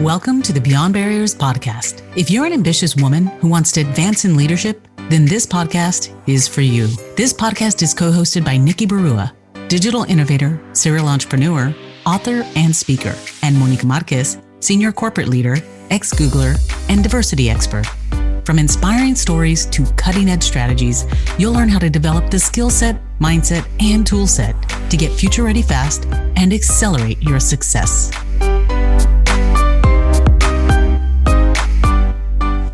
Welcome to the Beyond Barriers podcast. If you're an ambitious woman who wants to advance in leadership, then this podcast is for you. This podcast is co-hosted by Nikki Barua, digital innovator, serial entrepreneur, author, and speaker, and Monica Marquez, senior corporate leader, ex-Googler, and diversity expert. From inspiring stories to cutting-edge strategies, you'll learn how to develop the skill set, mindset, and tool set to get future-ready fast and accelerate your success.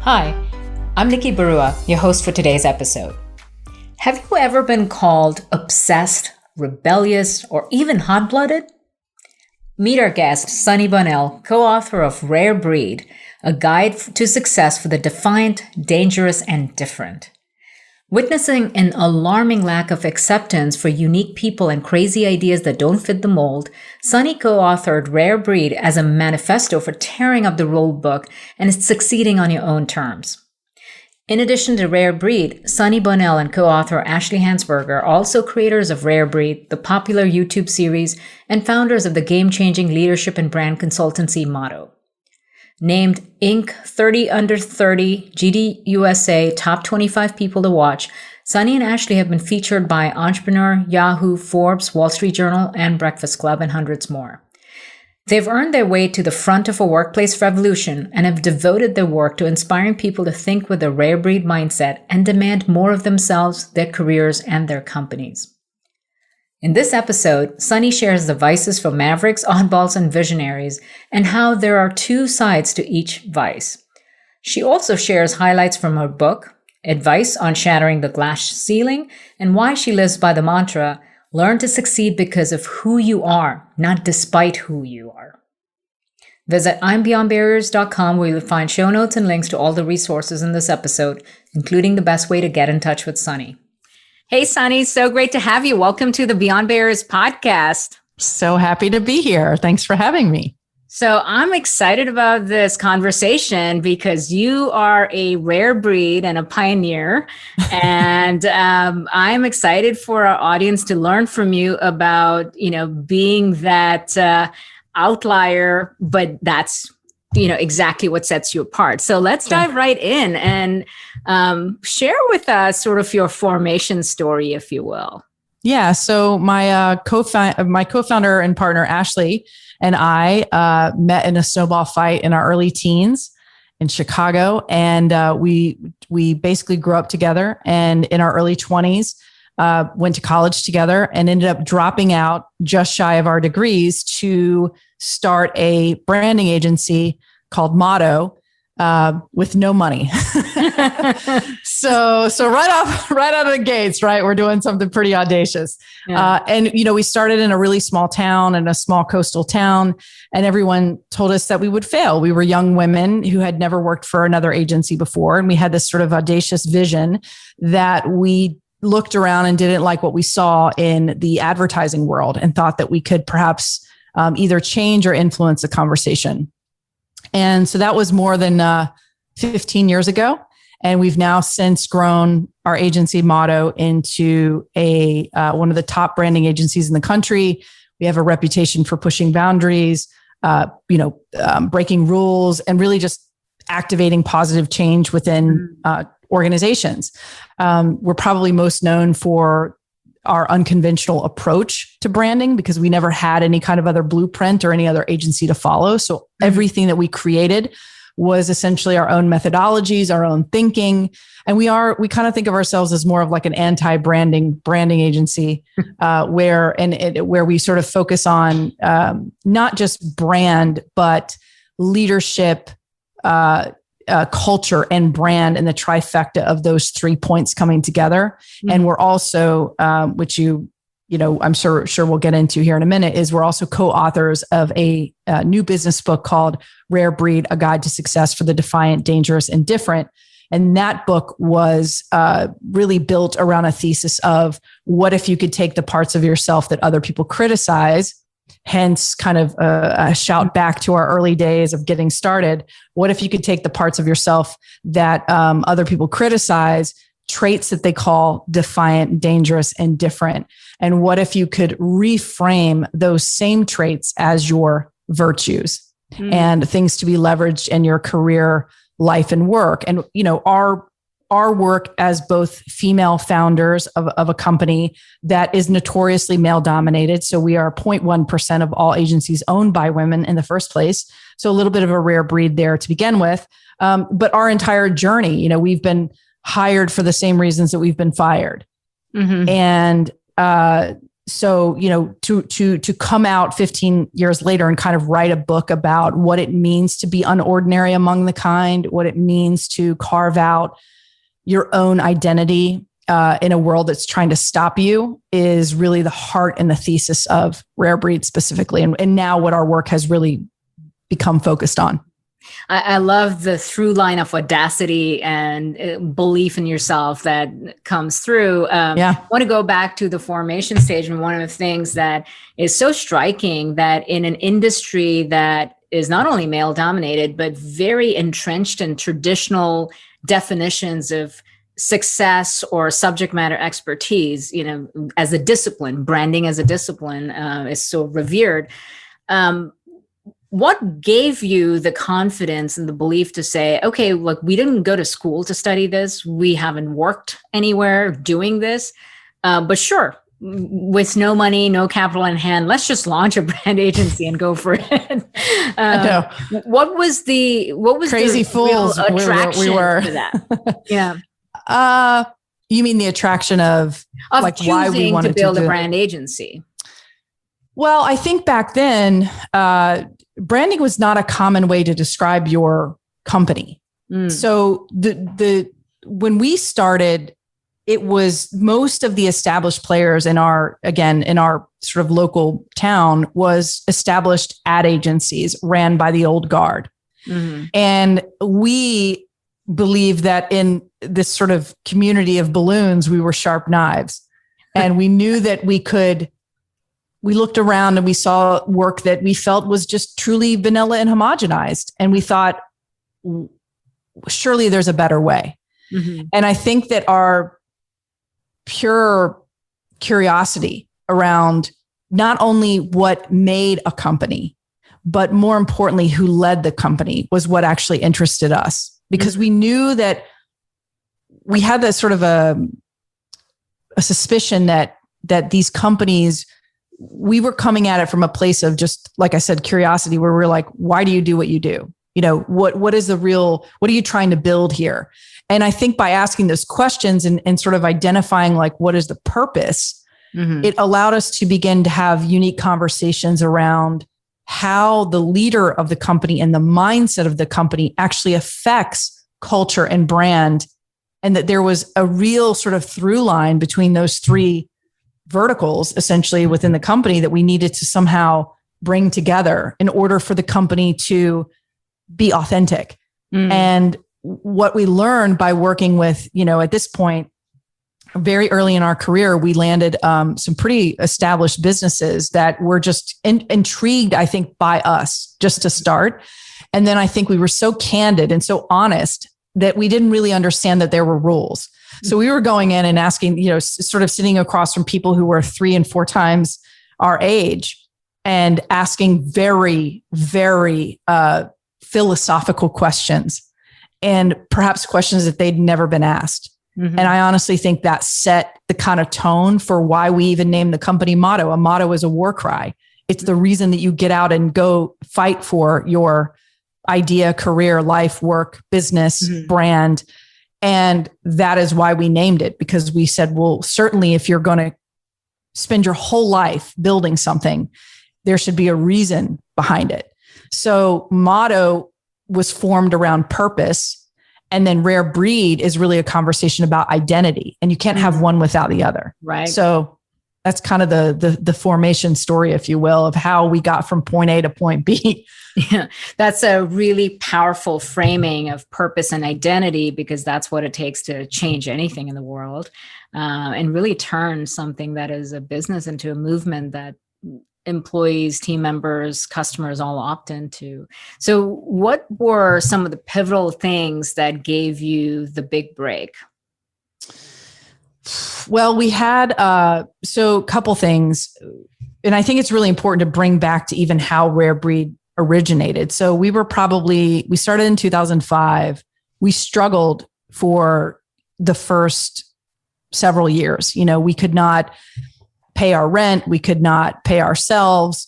Hi, I'm Nikki Barua, your host for today's episode. Have you ever been called obsessed, rebellious, or even hot-blooded? Meet our guest, Sunny Bonnell, co-author of Rare Breed, a guide to success for the defiant, dangerous, and different. Witnessing an alarming lack of acceptance for unique people and crazy ideas that don't fit the mold, Sunny co-authored Rare Breed as a manifesto for tearing up the rule book and succeeding on your own terms. In addition to Rare Breed, Sunny Bonnell and co-author Ashleigh Hansberger are also creators of Rare Breed, the popular YouTube series, and founders of the game-changing leadership and brand consultancy Motto. Named Inc. 30 Under 30 GDUSA Top 25 People to Watch, Sunny and Ashleigh have been featured by Entrepreneur, Yahoo, Forbes, Wall Street Journal, and Breakfast Club, and hundreds more. They've earned their way to the front of a workplace revolution and have devoted their work to inspiring people to think with a rare breed mindset and demand more of themselves, their careers, and their companies. In this episode, Sunny shares the vices for mavericks, oddballs, and visionaries, and how there are two sides to each vice. She also shares highlights from her book, advice on shattering the glass ceiling, and why she lives by the mantra, learn to succeed because of who you are, not despite who you are. Visit I'mBeyondBarriers.com where you'll find show notes and links to all the resources in this episode, including the best way to get in touch with Sunny. Hey, Sunny, so great to have you. Welcome to the Beyond Barriers podcast. So happy to be here. Thanks for having me. So I'm excited about this conversation because you are a rare breed and a pioneer. And I'm excited for our audience to learn from you about, being that outlier, but that's exactly what sets you apart. So let's dive right in and share with us sort of your formation story, if you will. Yeah. So my co-founder and partner, Ashleigh, and I met in a snowball fight in our early teens in Chicago. And we basically grew up together, and in our early 20s, went to college together and ended up dropping out just shy of our degrees to start a branding agency called Motto with no money. So right out of the gates, right? We're doing something pretty audacious. Yeah. And we started in a really small town, in a small coastal town, and everyone told us that we would fail. We were young women who had never worked for another agency before. And we had this sort of audacious vision that we looked around and didn't like what we saw in the advertising world and thought that we could perhaps either change or influence the conversation. And so that was more than 15 years ago. And we've now since grown our agency Motto into one of the top branding agencies in the country. We have a reputation for pushing boundaries, breaking rules, and really just activating positive change within organizations. We're probably most known for our unconventional approach to branding because we never had any kind of other blueprint or any other agency to follow. So everything that we created was essentially our own methodologies, our own thinking. And we kind of think of ourselves as more of like an anti-branding agency, where we sort of focus on not just brand, but leadership, culture and brand, and the trifecta of those 3 points coming together. Mm-hmm. And we're also, which I'm sure we'll get into here in a minute, is we're also co-authors of a new business book called Rare Breed, A Guide to Success for the Defiant, Dangerous, and Different. And that book was really built around a thesis of what if you could take the parts of yourself that other people criticize, hence kind of a shout back to our early days of getting started. What if you could take the parts of yourself that other people criticize, traits that they call defiant, dangerous, and different? And what if you could reframe those same traits as your virtues? and things to be leveraged in your career, life, and work. And, our work as both female founders of a company that is notoriously male dominated. So we are 0.1% of all agencies owned by women in the first place. So a little bit of a rare breed there to begin with. But our entire journey, we've been hired for the same reasons that we've been fired. And so, to come out 15 years later and kind of write a book about what it means to be unordinary among the kind, what it means to carve out your own identity in a world that's trying to stop you is really the heart and the thesis of Rare Breed specifically. And now what our work has really become focused on. I love the through line of audacity and belief in yourself that comes through. I want to go back to the formation stage. And one of the things that is so striking that in an industry that is not only male dominated, but very entrenched in traditional definitions of success or subject matter expertise, as a discipline, branding as a discipline is so revered. What gave you the confidence and the belief to say, okay, look, we didn't go to school to study this. We haven't worked anywhere doing this. But sure, with no money, no capital in hand, let's just launch a brand agency and go for it. What was crazy the fools real attraction we were to that? Yeah. You mean the attraction of like why we wanted to build a brand agency? Well, I think back then, branding was not a common way to describe your company. So when we started, it was most of the established players in our sort of local town was established ad agencies ran by the old guard. And we believed that in this sort of community of balloons, we were sharp knives. And we knew that we looked around and we saw work that we felt was just truly vanilla and homogenized. And we thought, surely there's a better way. And I think that our pure curiosity around not only what made a company, but more importantly, who led the company was what actually interested us, because we knew that we had that sort of a suspicion that these companies, we were coming at it from a place of just, like I said, curiosity, where we're like, why do you do what you do? What are you trying to build here? And I think by asking those questions and sort of identifying like, what is the purpose, it allowed us to begin to have unique conversations around how the leader of the company and the mindset of the company actually affects culture and brand. And that there was a real sort of through line between those three verticals essentially within the company that we needed to somehow bring together in order for the company to be authentic. And what we learned by working with, at this point, very early in our career, we landed some pretty established businesses that were just intrigued, I think, by us just to start. And then I think we were so candid and so honest that we didn't really understand that there were rules. So we were going in and asking, sort of sitting across from people who were 3 and 4 times our age and asking very, very philosophical questions and perhaps questions that they'd never been asked. And I honestly think that set the kind of tone for why we even named the company motto. A motto is a war cry. It's the reason that you get out and go fight for your idea, career, life, work, business, brand. And that is why we named it, because we said, well, certainly if you're going to spend your whole life building something, there should be a reason behind it. So motto was formed around purpose. And then Rare Breed is really a conversation about identity, and you can't have one without the other. Right. So that's kind of the formation story, if you will, of how we got from point A to point B. Yeah, that's a really powerful framing of purpose and identity, because that's what it takes to change anything in the world, and really turn something that is a business into a movement that employees, team members, customers all opt into. So what were some of the pivotal things that gave you the big break? Well, we had, so a couple things, and I think it's really important to bring back to even how Rare Breed originated. So we started in 2005. We struggled for the first several years. We could not pay our rent. We could not pay ourselves.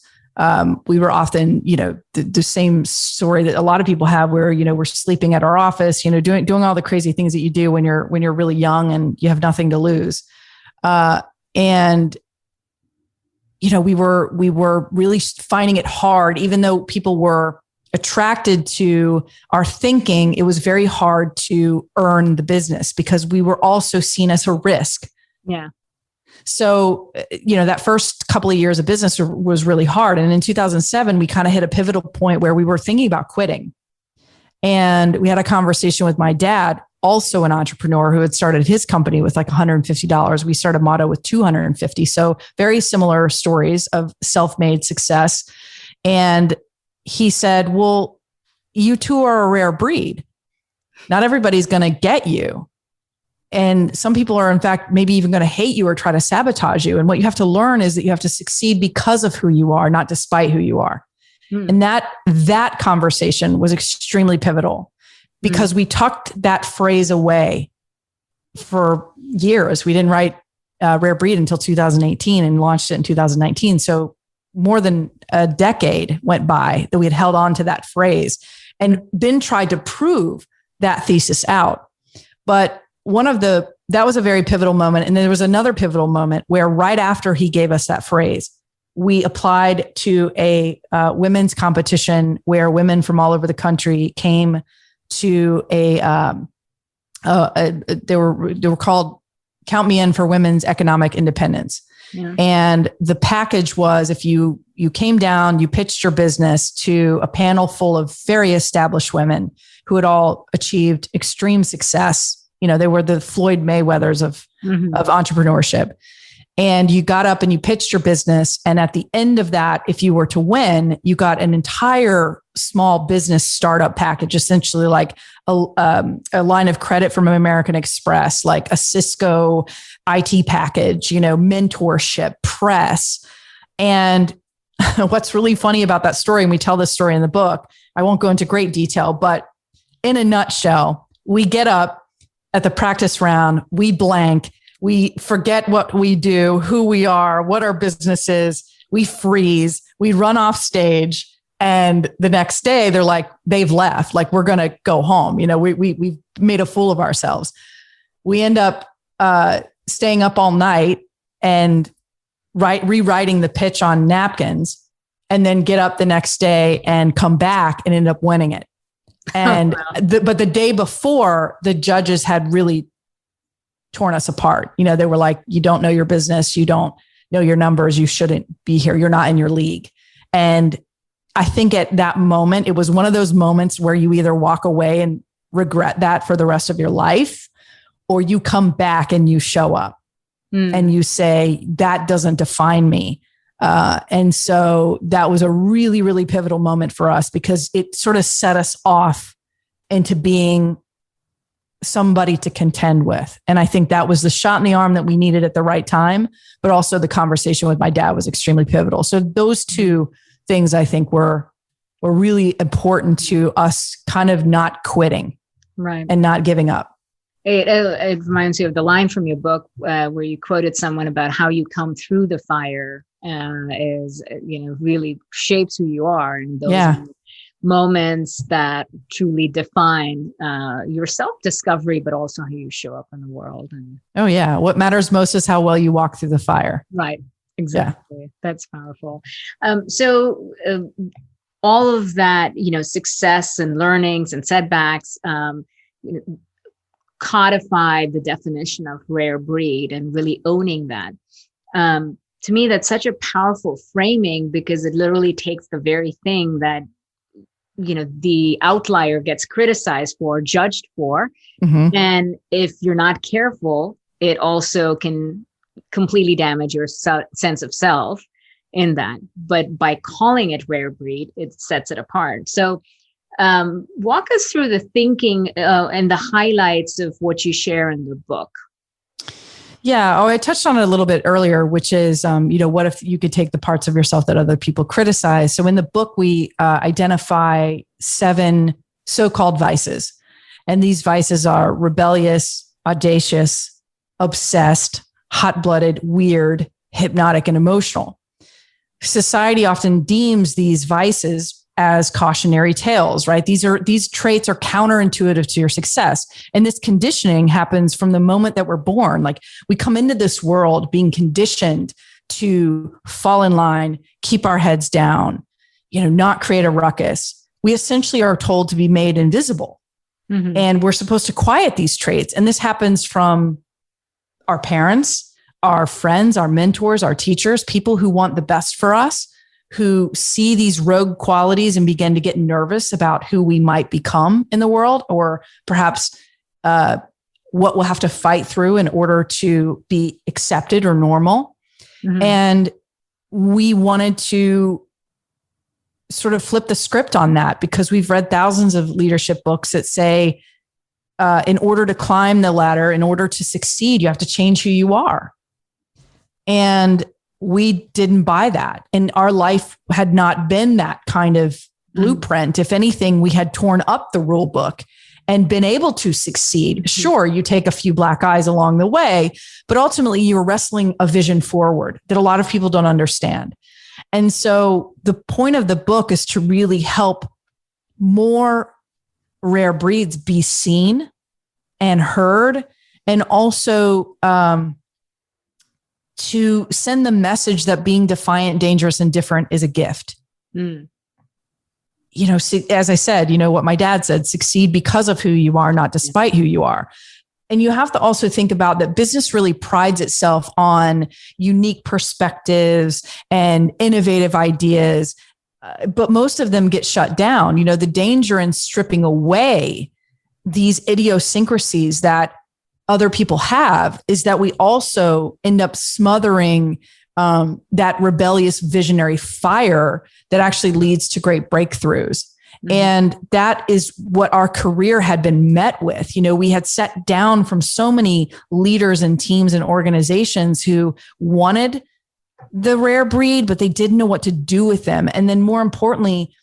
We were often, the same story that a lot of people have where, we're sleeping at our office, doing all the crazy things that you do when you're really young and you have nothing to lose. We were really finding it hard, even though people were attracted to our thinking, it was very hard to earn the business because we were also seen as a risk. Yeah. So, that first couple of years of business was really hard. And in 2007, we kind of hit a pivotal point where we were thinking about quitting. And we had a conversation with my dad, also an entrepreneur who had started his company with like $150. We started Motto with $250. So very similar stories of self-made success. And he said, well, you two are a rare breed. Not everybody's going to get you. And some people are, in fact, maybe even going to hate you or try to sabotage you. And what you have to learn is that you have to succeed because of who you are, not despite who you are. And that conversation was extremely pivotal because we tucked that phrase away for years. We didn't write Rare Breed until 2018 and launched it in 2019. So more than a decade went by that we had held on to that phrase and then tried to prove that thesis out. But that was a very pivotal moment. And then there was another pivotal moment where right after he gave us that phrase, we applied to a women's competition where women from all over the country came to they were called Count Me In for Women's Economic Independence. Yeah. And the package was, if you came down, you pitched your business to a panel full of very established women who had all achieved extreme success. They were the Floyd Mayweathers of entrepreneurship. And you got up and you pitched your business. And at the end of that, if you were to win, you got an entire small business startup package, essentially like a line of credit from American Express, like a Cisco IT package, mentorship, press. And what's really funny about that story, and we tell this story in the book, I won't go into great detail, but in a nutshell, we get up at the practice round, we blank. We forget what we do, who we are, what our business is. We freeze, we run off stage. And the next day they're like, they've left. Like, we're going to go home. We've made a fool of ourselves. We end up staying up all night and rewriting the pitch on napkins and then get up the next day and come back and end up winning it. And, but the day before, the judges had really torn us apart. They were like, you don't know your business. You don't know your numbers. You shouldn't be here. You're not in your league. And I think at that moment, it was one of those moments where you either walk away and regret that for the rest of your life, or you come back and you show up and you say, that doesn't define me. And so that was a really, really pivotal moment for us because it sort of set us off into being somebody to contend with. And I think that was the shot in the arm that we needed at the right time, but also the conversation with my dad was extremely pivotal. So those two things I think were really important to us kind of not quitting, right, and not giving up. It reminds you of the line from your book where you quoted someone about how you come through the fire is, really shapes who you are. And those moments that truly define your self-discovery, but also how you show up in the world. And what matters most is how well you walk through the fire. Right. Exactly. Yeah. That's powerful. So all of that, success and learnings and setbacks, codified the definition of rare breed and really owning that. To me, that's such a powerful framing because it literally takes the very thing that, the outlier gets criticized for, judged for. Mm-hmm. And if you're not careful, it also can completely damage your sense of self in that. But by calling it rare breed, it sets it apart. So walk us through the thinking and the highlights of what you share in the book. Yeah. Oh, I touched on it a little bit earlier, which is, what if you could take the parts of yourself that other people criticize? So in the book, we identify 7 so-called vices. And these vices are rebellious, audacious, obsessed, hot-blooded, weird, hypnotic, and emotional. Society often deems these vices as cautionary tales, right? These traits are counterintuitive to your success. And this conditioning happens from the moment that we're born. Like, we come into this world being conditioned to fall in line, keep our heads down, not create a ruckus. We essentially are told to be made invisible. Mm-hmm. And we're supposed to quiet these traits. And this happens from our parents, our friends, our mentors, our teachers, people who want the best for us, who see these rogue qualities and begin to get nervous about who we might become in the world, or perhaps what we'll have to fight through in order to be accepted or normal. Mm-hmm. And we wanted to sort of flip the script on that, because we've read thousands of leadership books that say, in order to climb the ladder, in order to succeed, you have to change who you are. And we didn't buy that. And our life had not been that kind of blueprint. If anything, we had torn up the rule book and been able to succeed. Sure, you take a few black eyes along the way, but ultimately you were wrestling a vision forward that a lot of people don't understand. And so the point of the book is to really help more rare breeds be seen and heard, and also to send the message that being defiant, dangerous, and different is a gift. Mm. As I said, what my dad said, succeed because of who you are, not despite who you are. And you have to also think about that business really prides itself on unique perspectives and innovative ideas, but most of them get shut down. The danger in stripping away these idiosyncrasies that other people have is that we also end up smothering that rebellious visionary fire that actually leads to great breakthroughs. Mm-hmm. And that is what our career had been met with. We had sat down from so many leaders and teams and organizations who wanted the rare breed, but they didn't know what to do with them. And then more importantly,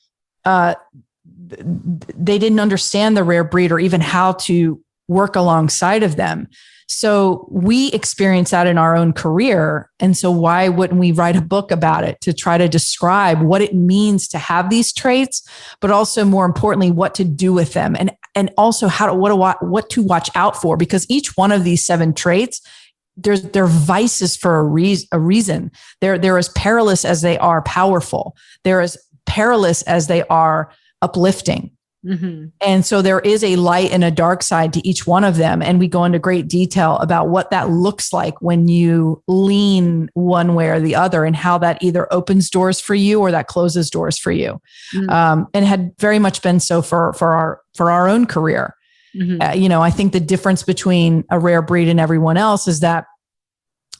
they didn't understand the rare breed or even how to work alongside of them. So we experienced that in our own career. And so why wouldn't we write a book about it to try to describe what it means to have these traits, but also more importantly, what to do with them, and also what to watch out for, because each one of these 7 traits, they're vices for a reason. They're as perilous as they are powerful. They're as perilous as they are uplifting. Mm-hmm. And so there is a light and a dark side to each one of them. And we go into great detail about what that looks like when you lean one way or the other, and how that either opens doors for you or that closes doors for you. Mm-hmm. And had very much been so for our own career. Mm-hmm. I think the difference between a rare breed and everyone else is that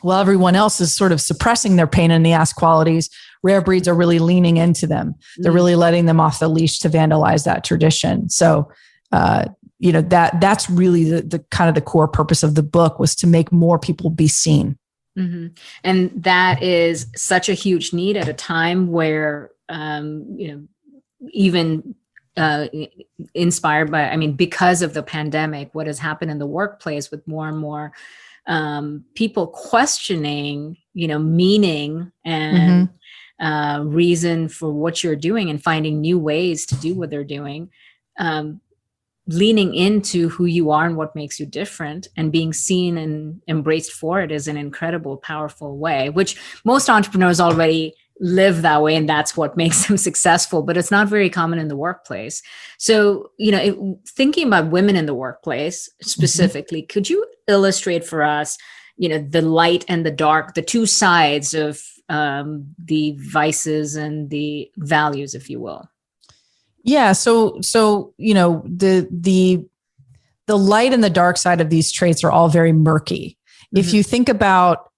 while everyone else is sort of suppressing their pain in the ass qualities, rare breeds are really leaning into them. They're really letting them off the leash to vandalize that tradition. So, that's really the kind of the core purpose of the book, was to make more people be seen. Mm-hmm. And that is such a huge need at a time where, even inspired by, because of the pandemic, what has happened in the workplace with more and more people questioning, meaning and reason for what you're doing, and finding new ways to do what they're doing, leaning into who you are and what makes you different, and being seen and embraced for it is an incredible, powerful way, which most entrepreneurs already live that way, and that's what makes them successful, but it's not very common in the workplace. So, thinking about women in the workplace specifically, could you illustrate for us, the light and the dark, the 2 sides of the vices and the values, if you will? Yeah. So, the light and the dark side of these traits are all very murky. Mm-hmm. If you think about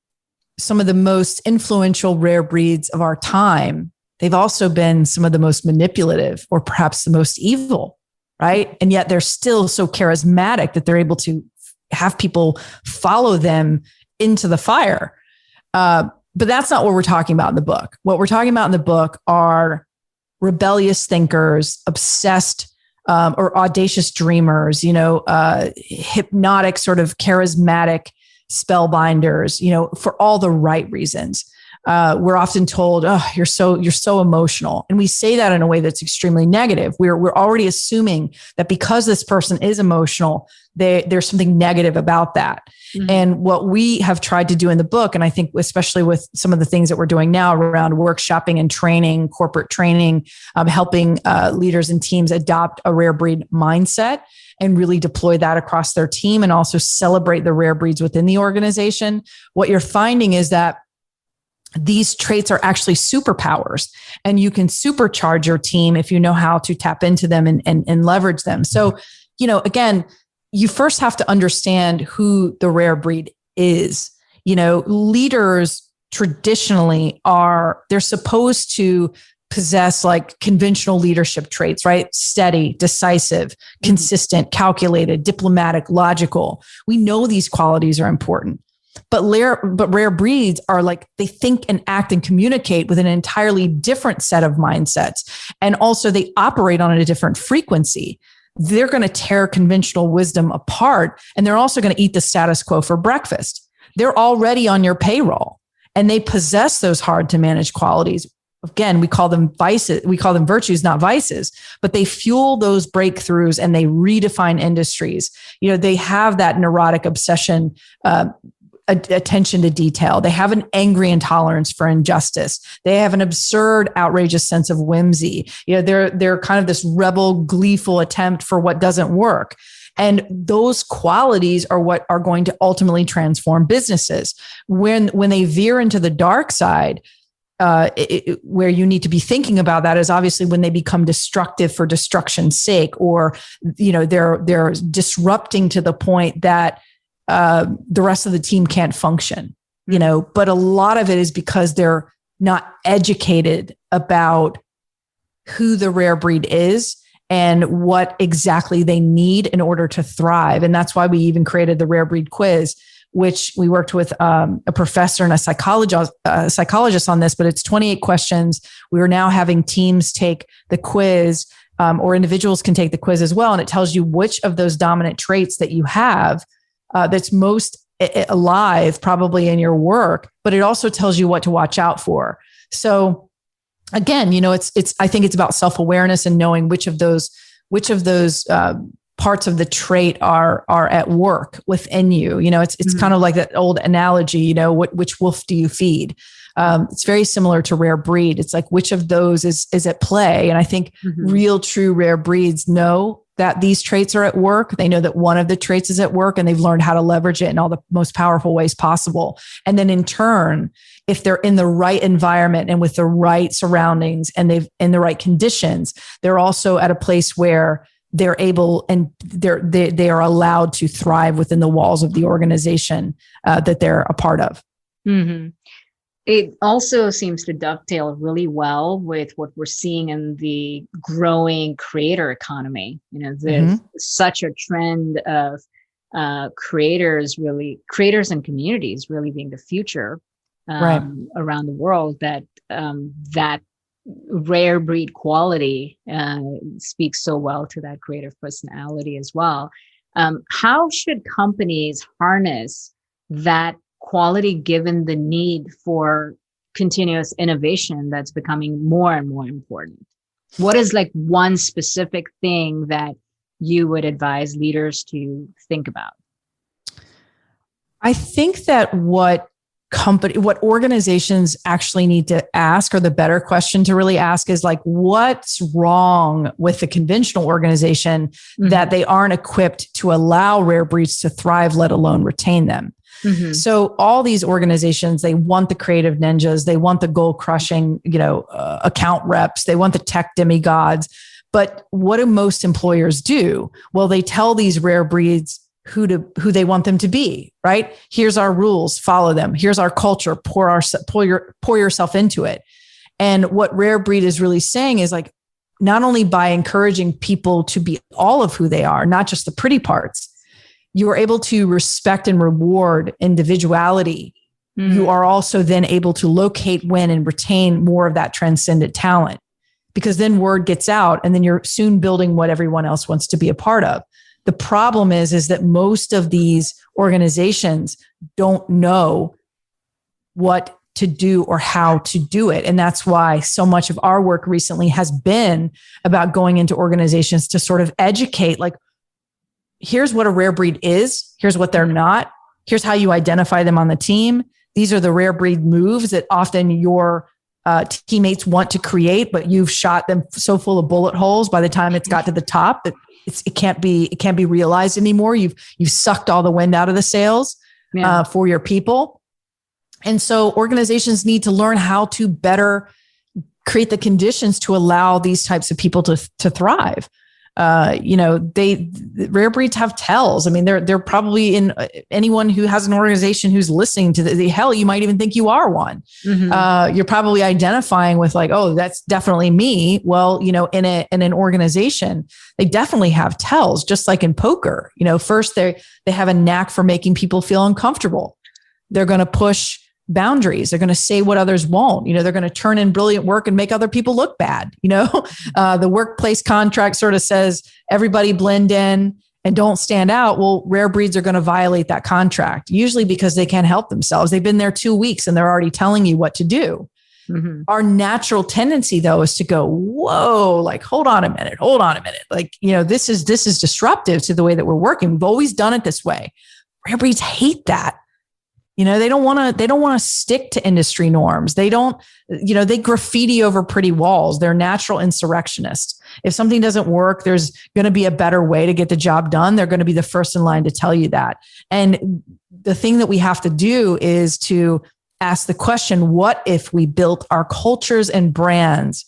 some of the most influential rare breeds of our time, they've also been some of the most manipulative, or perhaps the most evil, right? And yet they're still so charismatic that they're able to have people follow them into the fire. But that's not what we're talking about in the book. What we're talking about in the book are rebellious thinkers, obsessed or audacious dreamers, hypnotic, sort of charismatic spellbinders, for all the right reasons. We're often told, "Oh, you're so emotional," and we say that in a way that's extremely negative. We're already assuming that because this person is emotional, there's something negative about that. Mm-hmm. And what we have tried to do in the book, and I think especially with some of the things that we're doing now around workshopping and training, corporate training, helping leaders and teams adopt a rare breed mindset and really deploy that across their team, and also celebrate the rare breeds within the organization. What you're finding is that these traits are actually superpowers, and you can supercharge your team if you know how to tap into them and leverage them. So, again, you first have to understand who the rare breed is. Leaders traditionally they're supposed to possess like conventional leadership traits, right? Steady, decisive, consistent, calculated, diplomatic, logical. We know these qualities are important. But rare breeds are like, they think and act and communicate with an entirely different set of mindsets. And also they operate on a different frequency. They're going to tear conventional wisdom apart. And they're also going to eat the status quo for breakfast. They're already on your payroll, and they possess those hard to manage qualities. Again, we call them vices. We call them virtues, not vices, but they fuel those breakthroughs and they redefine industries. They have that neurotic obsession, attention to detail. They have an angry intolerance for injustice. They have an absurd, outrageous sense of whimsy. They're kind of this rebel, gleeful attempt for what doesn't work. And those qualities are what are going to ultimately transform businesses. When they veer into the dark side, where you need to be thinking about that is obviously when they become destructive for destruction's sake, or they're disrupting to the point that the rest of the team can't function, but a lot of it is because they're not educated about who the rare breed is and what exactly they need in order to thrive. And that's why we even created the Rare Breed Quiz, which we worked with a professor and a psychologist on this, but it's 28 questions. We are now having teams take the quiz, or individuals can take the quiz as well. And it tells you which of those dominant traits that you have that's most alive probably in your work, but it also tells you what to watch out for. So again, I think it's about self-awareness and knowing which of those parts of the trait are at work within you. It's kind of like that old analogy, which wolf do you feed? It's very similar to rare breed. It's like, which of those is at play? And I think real, true rare breeds know that these traits are at work. They know that one of the traits is at work, and they've learned how to leverage it in all the most powerful ways possible. And then in turn, if they're in the right environment and with the right surroundings and they've in the right conditions, they're also at a place where they're able and they are allowed to thrive within the walls of the organization that they're a part of. Mm-hmm. It also seems to dovetail really well with what we're seeing in the growing creator economy. There's such a trend of creators and communities really being the future around the world, that that rare breed quality speaks so well to that creative personality as well. How should companies harness that quality given the need for continuous innovation that's becoming more and more important? What is like one specific thing that you would advise leaders to think about? I think that what organizations actually need to ask, or the better question to really ask, is like, what's wrong with the conventional organization that they aren't equipped to allow rare breeds to thrive, let alone retain them? So all these organizations, they want the creative ninjas, they want the goal crushing, account reps, they want the tech demigods. But what do most employers do? Well, they tell these rare breeds who they want them to be, right? Here's our rules, follow them. Here's our culture, pour yourself into it. And what rare breed is really saying is like, not only by encouraging people to be all of who they are, not just the pretty parts, you are able to respect and reward individuality, you are also then able to locate, win, and retain more of that transcendent talent, because then word gets out and then you're soon building what everyone else wants to be a part of. The problem is that most of these organizations don't know what to do or how to do it. And that's why so much of our work recently has been about going into organizations to sort of educate, like, here's what a rare breed is. Here's what they're not. Here's how you identify them on the team. These are the rare breed moves that often your teammates want to create, but you've shot them so full of bullet holes by the time it's got to the top that it can't be realized anymore. You've sucked all the wind out of the sails for your people. And so organizations need to learn how to better create the conditions to allow these types of people to thrive. Rare breeds have tells. I mean, they're probably in anyone who has an organization who's listening to the hell, you might even think you are one. You're probably identifying with like, oh, that's definitely me. Well, in an organization, they definitely have tells, just like in poker. First they have a knack for making people feel uncomfortable. They're going to push boundaries. They're going to say what others won't. They're going to turn in brilliant work and make other people look bad. The workplace contract sort of says everybody blend in and don't stand out. Well, rare breeds are going to violate that contract, usually because they can't help themselves. They've been there 2 weeks and they're already telling you what to do. Our natural tendency, though, is to go, whoa, like, hold on a minute. Like, this is disruptive to the way that we're working. We've always done it this way. Rare breeds hate that. They don't want to stick to industry norms. They don't, they graffiti over pretty walls. They're natural insurrectionists. If something doesn't work, there's going to be a better way to get the job done. They're going to be the first in line to tell you that. And the thing that we have to do is to ask the question, what if we built our cultures and brands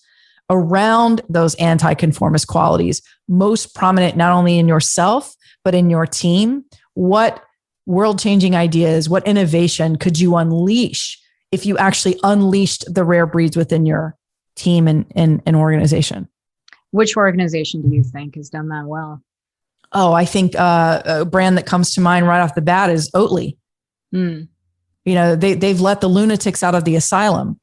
around those anti-conformist qualities, most prominent not only in yourself, but in your team? What world-changing ideas, what innovation could you unleash if you actually unleashed the rare breeds within your team and an organization? Which organization do you think has done that well? Oh, I think a brand that comes to mind right off the bat is Oatly. They've let the lunatics out of the asylum.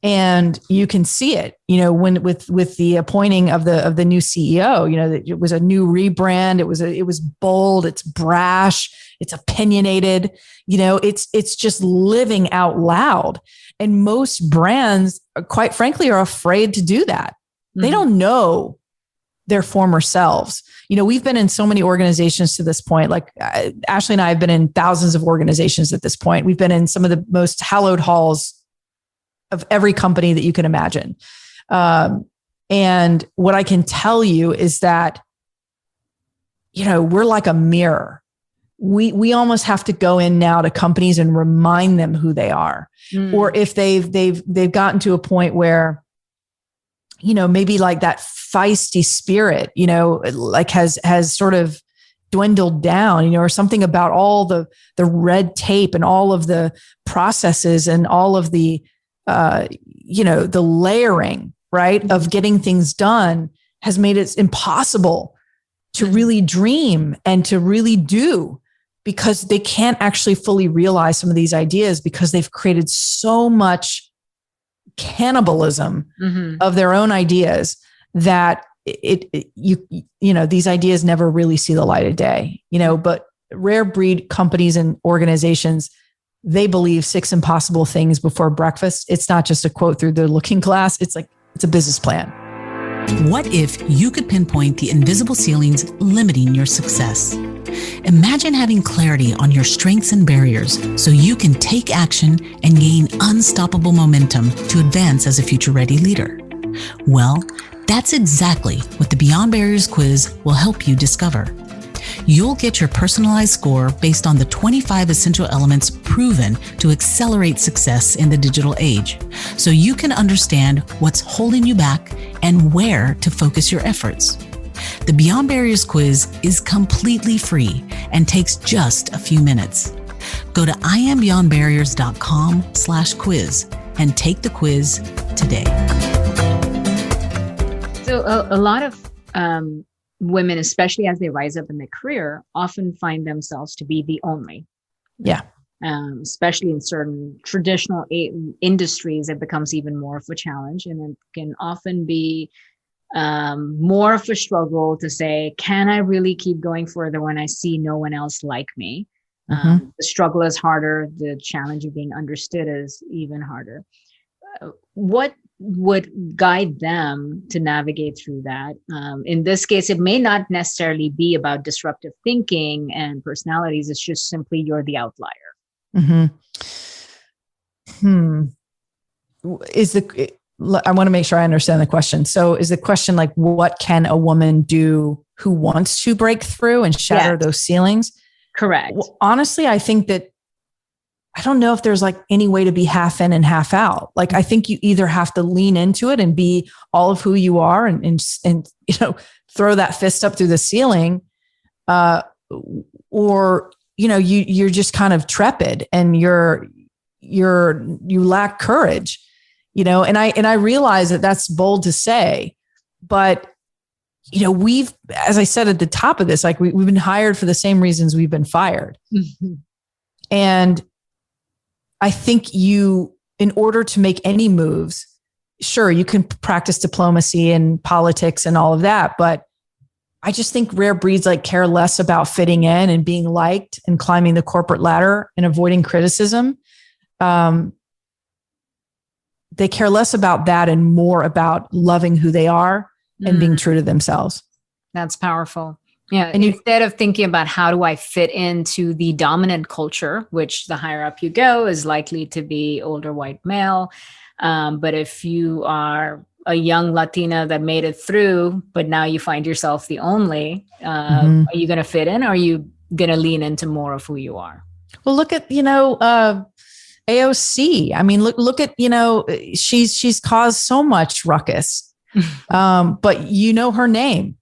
And you can see it, when with the appointing of the new CEO, it was a new rebrand. It was bold. It's brash. It's opinionated. It's just living out loud. And most brands, quite frankly, are afraid to do that. They don't know their former selves. We've been in so many organizations to this point. Like Ashleigh and I have been in thousands of organizations at this point. We've been in some of the most hallowed halls of every company that you can imagine. And what I can tell you is that, we're like a mirror. We almost have to go in now to companies and remind them who they are. Or if they've gotten to a point where, maybe like that feisty spirit, like has sort of dwindled down, or something about all the red tape and all of the processes and all of the the layering, right, of getting things done has made it impossible to really dream and to really do, because they can't actually fully realize some of these ideas because they've created so much cannibalism of their own ideas that these ideas never really see the light of day, but rare breed companies and organizations, they believe 6 impossible things before breakfast. It's not just a quote through the looking glass. It's a business plan. What if you could pinpoint the invisible ceilings limiting your success? Imagine having clarity on your strengths and barriers so you can take action and gain unstoppable momentum to advance as a future-ready leader. Well, that's exactly what the Beyond Barriers quiz will help you discover. You'll get your personalized score based on the 25 essential elements proven to accelerate success in the digital age, so you can understand what's holding you back and where to focus your efforts. The Beyond Barriers quiz is completely free and takes just a few minutes. Go to iambeyondbarriers.com/quiz and take the quiz today. So a lot of women, especially as they rise up in their career, often find themselves to be the only. Yeah. Especially in certain traditional industries, it becomes even more of a challenge, and it can often be more of a struggle to say, can I really keep going further when I see no one else like me? The struggle is harder. The challenge of being understood is even harder. What would guide them to navigate through that? In this case, it may not necessarily be about disruptive thinking and personalities. It's just simply you're the outlier. I want to make sure I understand the question. So is the question like, what can a woman do who wants to break through and shatter those ceilings? Correct. Well, honestly, I think that I don't know if there's like any way to be half in and half out. Like, I think you either have to lean into it and be all of who you are and throw that fist up through the ceiling, or you're just kind of trepid and you lack courage, and I realize that that's bold to say, but we've, as I said at the top of this, like we've been hired for the same reasons we've been fired. And I think in order to make any moves, sure, you can practice diplomacy and politics and all of that, but I just think rare breeds like care less about fitting in and being liked and climbing the corporate ladder and avoiding criticism. They care less about that and more about loving who they are and being true to themselves. That's powerful. Yeah. And instead of thinking about how do I fit into the dominant culture, which the higher up you go is likely to be older white male. But if you are a young Latina that made it through, but now you find yourself the only, are you going to fit in? Or are you going to lean into more of who you are? Well, look at, AOC. I mean, look at, she's caused so much ruckus, but her name,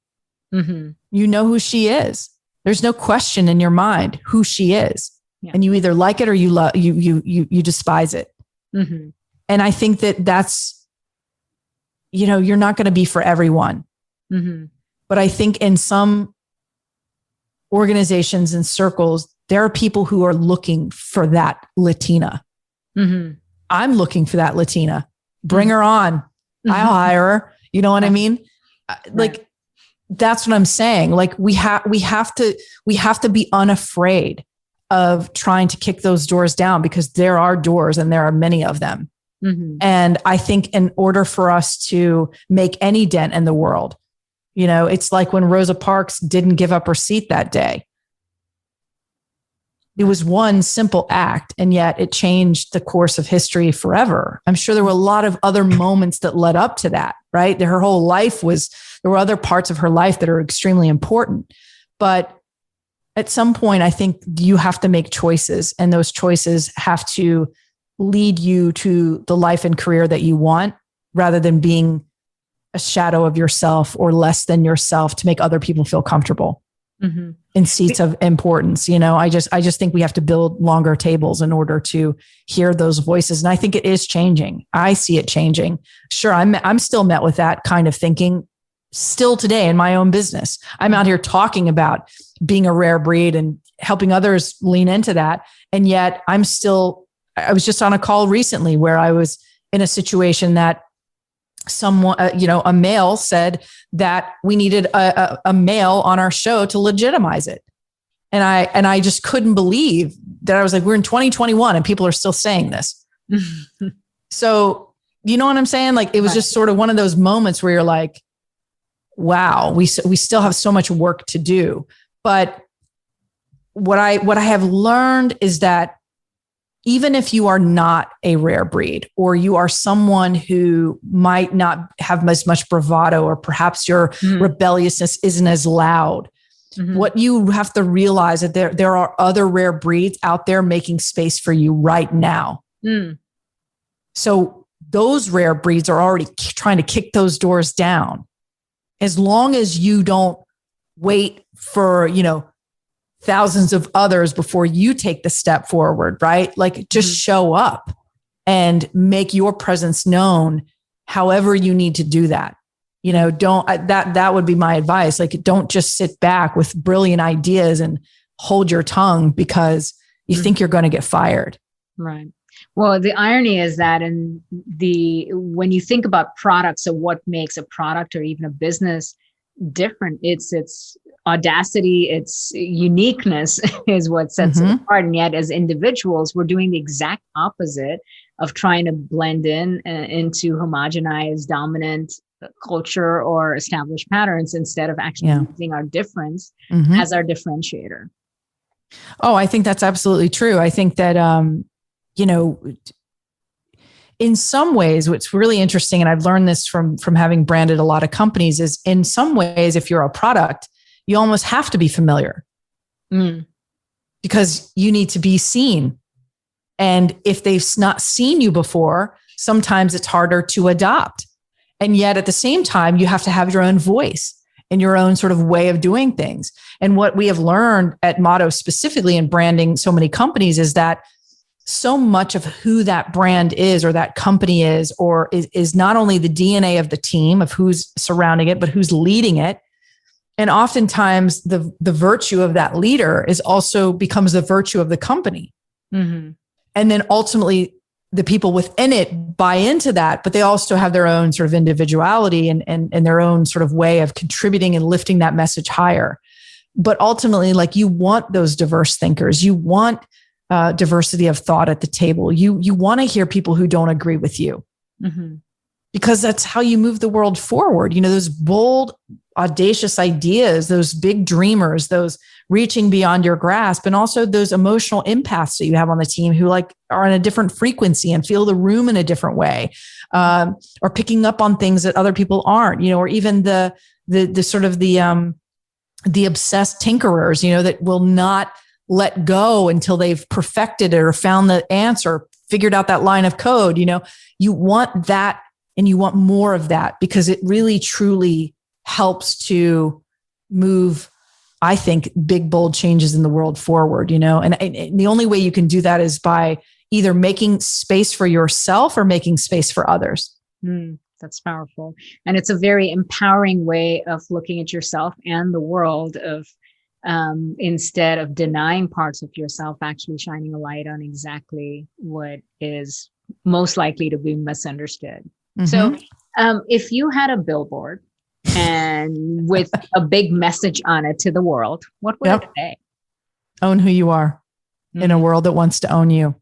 you know who she is. There's no question in your mind who she is. Yeah. And you either like it or you love, you despise it. And I think that's, you're not going to be for everyone. But I think in some organizations and circles, there are people who are looking for that Latina. I'm looking for that Latina. Bring her on. I'll hire her. You know what I mean? Like, that's what I'm saying. Like, we have to be unafraid of trying to kick those doors down, because there are doors and there are many of them. And I think in order for us to make any dent in the world, it's like when Rosa Parks didn't give up her seat that day. It was one simple act, and yet it changed the course of history forever. I'm sure there were a lot of other moments that led up to that, right? Her whole life there were other parts of her life that are extremely important. But at some point, I think you have to make choices, and those choices have to lead you to the life and career that you want, rather than being a shadow of yourself or less than yourself to make other people feel comfortable in seats of importance. I just think we have to build longer tables in order to hear those voices. And I think it is changing. I see it changing. Sure. I'm still met with that kind of thinking still today in my own business. I'm out here talking about being a rare breed and helping others lean into that. And yet I was just on a call recently where I was in a situation that someone, a male said that we needed a male on our show to legitimize it. And I just couldn't believe that. I was like, we're in 2021 and people are still saying this. So, you know what I'm saying? Like, it was just sort of one of those moments where you're like, wow, we still have so much work to do. But what I have learned is that even if you are not a rare breed, or you are someone who might not have as much bravado, or perhaps your rebelliousness isn't as loud, what you have to realize is that there are other rare breeds out there making space for you right now. So those rare breeds are already trying to kick those doors down. As long as you don't wait for, thousands of others before you take the step forward, right? Like, just show up and make your presence known however you need to do that. that would be my advice. Like, don't just sit back with brilliant ideas and hold your tongue because you think you're going to get fired. Right. Well, the irony is that when you think about products, so what makes a product or even a business different, it's audacity, its uniqueness is what sets it apart. And yet as individuals, we're doing the exact opposite of trying to blend into homogenized, dominant culture or established patterns instead of actually using our difference as our differentiator. Oh, I think that's absolutely true. I think that, in some ways, what's really interesting, and I've learned this from having branded a lot of companies, is in some ways, if you're a product, you almost have to be familiar because you need to be seen. And if they've not seen you before, sometimes it's harder to adopt. And yet at the same time, you have to have your own voice and your own sort of way of doing things. And what we have learned at Motto, specifically in branding so many companies, is that so much of who that brand is or that company is, or is not only the DNA of the team of who's surrounding it, but who's leading it. And oftentimes the virtue of that leader is also becomes the virtue of the company. And then ultimately the people within it buy into that, but they also have their own sort of individuality and their own sort of way of contributing and lifting that message higher. But ultimately, like, you want those diverse thinkers. You want diversity of thought at the table. You want to hear people who don't agree with you because that's how you move the world forward. Those bold, audacious ideas, those big dreamers, those reaching beyond your grasp, and also those emotional empaths that you have on the team who are in a different frequency and feel the room in a different way, or picking up on things that other people aren't, or even the sort of the obsessed tinkerers, that will not let go until they've perfected it or found the answer, figured out that line of code. You want that, and you want more of that, because it really truly helps to move, I think, big, bold changes in the world forward, and the only way you can do that is by either making space for yourself or making space for others. That's powerful. And it's a very empowering way of looking at yourself and the world of, instead of denying parts of yourself, actually shining a light on exactly what is most likely to be misunderstood. So if you had a billboard and with a big message on it to the world, what would it say? Own who you are in a world that wants to own you.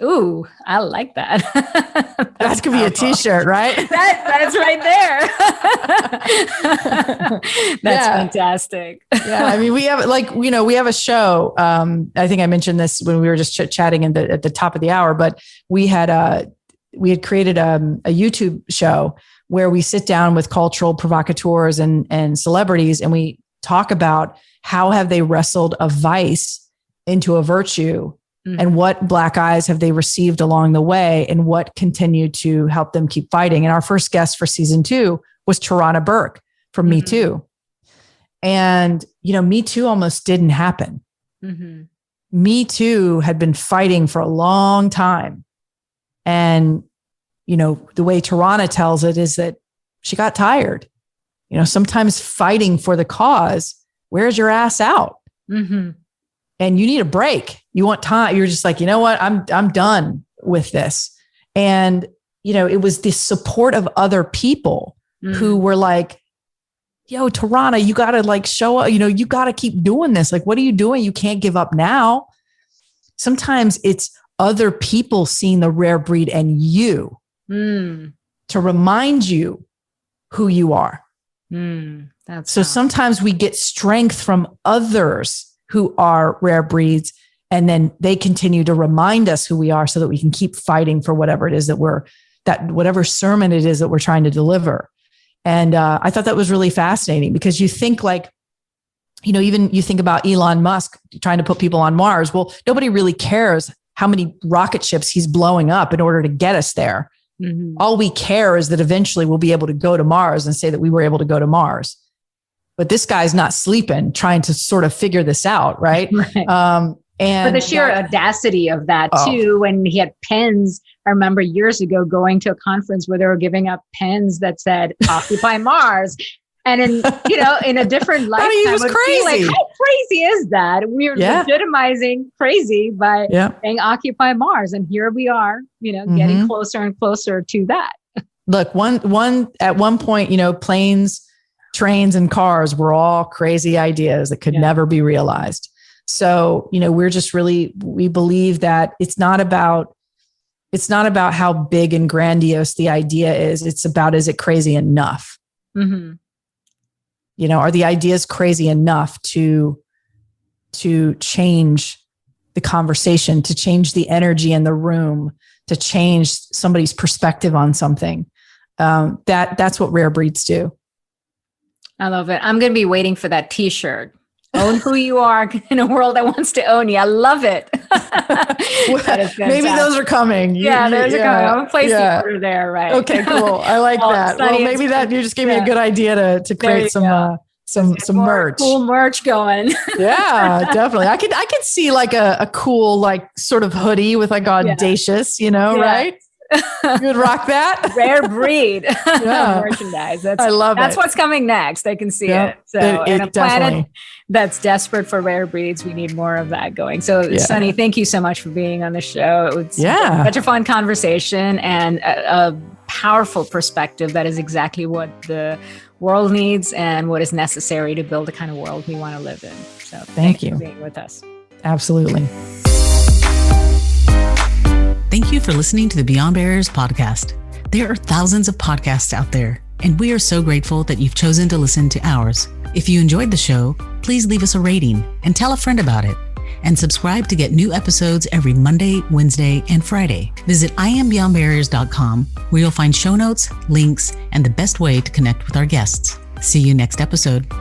Ooh, I like that. That could be a t-shirt, right? That's right there. That's fantastic. Yeah. I mean, we have a show. I think I mentioned this when we were just chatting at the top of the hour, but we had created a YouTube show where we sit down with cultural provocateurs and celebrities, and we talk about how have they wrestled a vice into a virtue, and what black eyes have they received along the way, and what continued to help them keep fighting. And our first guest for season 2 was Tarana Burke from Me Too. And, Me Too almost didn't happen. Me Too had been fighting for a long time. And, the way Tarana tells it is that she got tired. Sometimes fighting for the cause wears your ass out. And you need a break. You want time. You're just like, you know what? I'm done with this. And, it was the support of other people who were like, yo, Tarana, you got to show up, you got to keep doing this. Like, what are you doing? You can't give up now. Sometimes it's other people seeing the rare breed and you to remind you who you are. So sometimes we get strength from others who are rare breeds, and then they continue to remind us who we are so that we can keep fighting for whatever it is whatever sermon it is that we're trying to deliver. And I thought that was really fascinating, because you think even you think about Elon Musk trying to put people on Mars. Well, nobody really cares how many rocket ships he's blowing up in order to get us there. All we care is that eventually we'll be able to go to Mars and say that we were able to go to Mars. But this guy's not sleeping, trying to sort of figure this out, right? And but the sheer audacity of that too, when he had pens. I remember years ago going to a conference where they were giving up pens that said "Occupy Mars," and in a different lifetime, he was crazy. Like, how crazy is that? We're legitimizing crazy by saying "Occupy Mars," and here we are, getting closer and closer to that. Look, at one point, planes, trains, and cars were all crazy ideas that could never be realized. So, we believe that it's not about how big and grandiose the idea is. It's about, is it crazy enough? Mm-hmm. Are the ideas crazy enough to change the conversation, to change the energy in the room, to change somebody's perspective on something? That's what Rare Breeds do. I love it. I'm going to be waiting for that T-shirt. Own who you are in a world that wants to own you. I love it. Maybe those are coming. Those are coming. I'm going to place the order there, right? Okay, cool. I like that. Well, maybe that you just gave me a good idea to create some merch. Cool merch going. Yeah, definitely. I could see like a cool, like sort of hoodie with like audacious, right? You would rock that. Rare breed merchandise. I love it. That's what's coming next. I can see it. So, in a planet that's desperate for rare breeds, we need more of that going. So, Sunny, thank you so much for being on the show. It was such a fun conversation and a powerful perspective. That is exactly what the world needs and what is necessary to build the kind of world we want to live in. So, thank you for being with us. Absolutely. Thank you for listening to the Beyond Barriers podcast. There are thousands of podcasts out there, and we are so grateful that you've chosen to listen to ours. If you enjoyed the show, please leave us a rating and tell a friend about it. And subscribe to get new episodes every Monday, Wednesday, and Friday. Visit IamBeyondBarriers.com, where you'll find show notes, links, and the best way to connect with our guests. See you next episode.